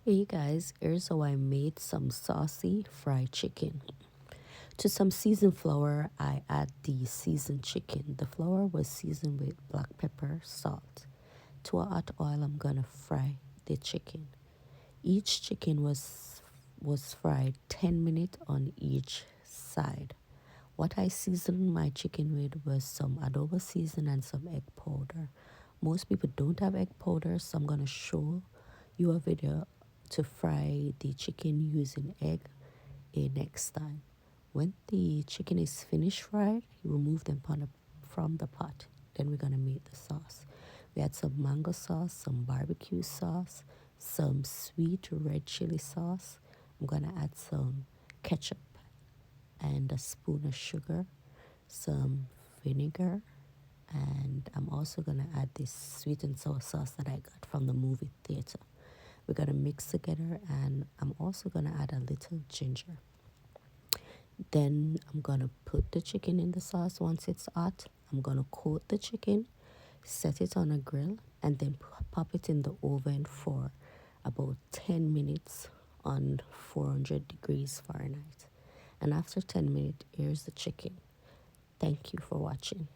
Hey guys, here's how I made some saucy fried chicken. To some seasoned flour, I add the seasoned chicken. The flour was seasoned with black pepper, salt. To a hot oil, I'm gonna fry the chicken. Each chicken was fried 10 minutes on each side. What I seasoned my chicken with was some adobo season and some egg powder. Most people don't have egg powder, so I'm gonna show you a video to fry the chicken using egg a next time. When the chicken is finished fried, you remove them from the pot. Then we're gonna make the sauce. We add some mango sauce, some barbecue sauce, some sweet red chili sauce. I'm gonna add some ketchup and a spoon of sugar, some vinegar, and I'm also gonna add this sweet and sour sauce that I got from the movie theater. We're gonna mix together, and I'm also gonna add a little ginger. Then I'm gonna put the chicken in the sauce once it's hot. I'm gonna coat the chicken, set it on a grill, and then pop it in the oven for about 10 minutes on 400 degrees Fahrenheit. And after 10 minutes, here's the chicken. Thank you for watching.